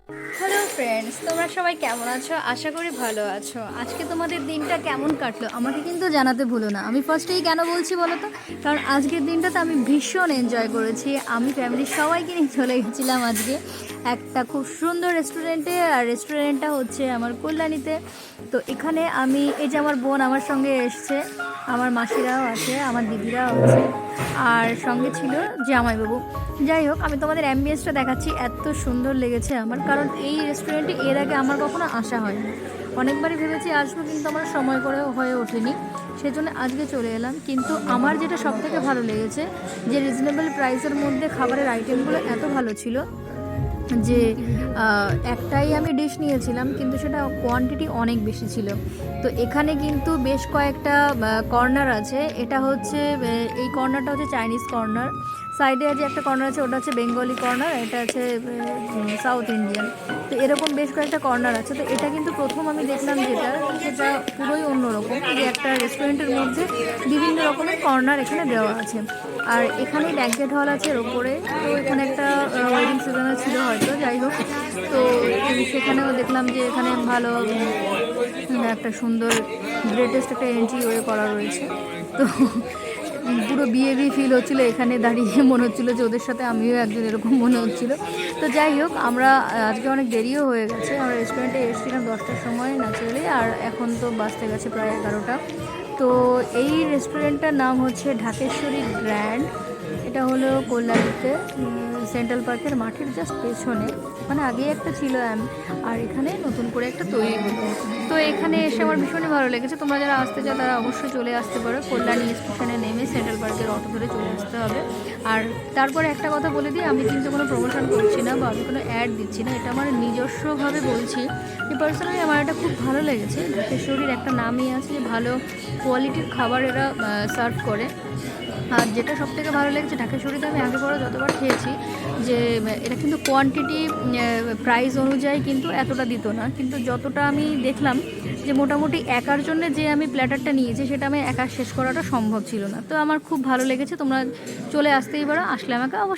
Hello friends, তোমরা সবাই কেমন আছো? আশা করি ভালো আছো। আজকে তোমাদের দিনটা কেমন কাটলো আমাকে কিন্তু জানাতে ভুলো না। আমি ফার্স্টেই কেন বলছি বলো তো, কারণ আজকের দিনটাতে আমি ভীষণ এনজয় করেছি। আমি ফ্যামিলির সবাইকে নিয়ে চলে গেছিলাম আজকে একটা খুব সুন্দর রেস্টুরেন্টে। আর রেস্টুরেন্টটা হচ্ছে আমার কল্যাণীতে। তো এখানে আমি এই যে আমার বোন আমার সঙ্গে এসছে, আমার মাসিরাও আছে, আমার দিদিরাও আছে, আর সঙ্গে ছিল জামাইবাবু। যাই হোক, আমি তোমাদের অ্যাম্বিয়েন্সটা দেখাচ্ছি। এত সুন্দর লেগেছে আমার, কারণ এই রেস্টুরেন্টে এর আগে আমার কখনো আসা হয়নি। অনেকবারই ভেবেছি আসবো, কিন্তু আমার সময় করে হয়ে ওঠেনি, সেজন্য আজকে চলে এলাম। কিন্তু আমার যেটা সবথেকে ভালো লেগেছে, যে রিজনেবল প্রাইসের মধ্যে খাবারের আইটেমগুলো এত ভালো ছিল যে একটাই আমি ডিশ নিয়েছিলাম, কিন্তু সেটা কোয়ান্টিটি অনেক বেশি ছিল। তো এখানে কিন্তু বেশ কয়েকটা কর্নার আছে। এটা হচ্ছে এই কর্নারটা হচ্ছে চাইনিজ কর্নার, সাইডে যে একটা কর্নার আছে ওটা হচ্ছে বেঙ্গলি কর্নার, এটা আছে সাউথ ইন্ডিয়ান। তো এরকম বেশ কয়েকটা কর্নার আছে। তো এটা কিন্তু প্রথম আমি দেখলাম যেটা, সেটা পুরোই অন্যরকম, যে একটা রেস্টুরেন্টের মধ্যে বিভিন্ন রকমের কর্নার এখানে দেওয়া আছে। আর এখানে ব্যাঙ্কেট হল আছে এর ওপরে। তো এখানে একটা ওয়েডিং সিজনও ছিল হয়তো, যাই হোক। তো সেখানেও দেখলাম যে এখানে ভালো একটা সুন্দর গ্রেটেস্ট একটা এন্ট্রি ওয়ে করা রয়েছে। তো পুরো বিয়ে ফিল হচ্ছিলো এখানে দাঁড়িয়ে, মনে হচ্ছিলো যে ওদের সাথে আমিও একজন, এরকম মনে হচ্ছিলো। তো যাই হোক, আমরা আজকে অনেক দেরিও হয়ে গেছে। আমরা রেস্টুরেন্টে এসেছিলাম 10টার সময় ন্যাচারালি, আর এখন তো বাজতে গেছে প্রায় 11টা। তো এই রেস্টুরেন্টটার নাম হচ্ছে ঢাকেশ্বরী গ্র্যান্ড। এটা হলো কল্যাণীতে সেন্ট্রাল পার্কের মাঠের জাস্ট পেছনে, মানে আগে একটা ছিল আর এখানে নতুন করে একটা তৈরি হলো। তো এখানে এসে আমার ভীষণই ভালো লেগেছে। তোমরা যারা আসতে চাও তারা অবশ্যই চলে আসতে পারো। কল্যাণী স্টেশনে নেমে সেন্ট্রাল পার্কের অটো ধরে চলে আসতে হবে। আর তারপরে একটা কথা বলে দিই, আমি কিন্তু কোনো প্রমোশন করছি না বা আমি কোনো অ্যাড দিচ্ছি না, এটা আমার নিজস্বভাবে বলছি যে পার্সোনালি আমার এটা খুব ভালো লেগেছে। ঢাকেশ্বরীর একটা নামই আছে যে ভালো কোয়ালিটির খাবার এরা সার্ভ করে। আর যেটা সবথেকে ভালো লেগেছে ঢাকেশ্বরীতে, আমি আগে পরে যতবার খেয়েছি, যে এটা কিন্তু কোয়ান্টিটি প্রাইস অনুযায়ী কিন্তু এতটা দিত না, কিন্তু যতটা আমি দেখলাম যে মোটামুটি একার জন্য যে আমি প্ল্যাটারটা নিয়েছি সেটা আমি একা শেষ করাটা সম্ভব ছিল না। তো আমার খুব ভালো লেগেছে। তোমরা চলে আসতেই পারো, আসলে আমাকে অবশ্যই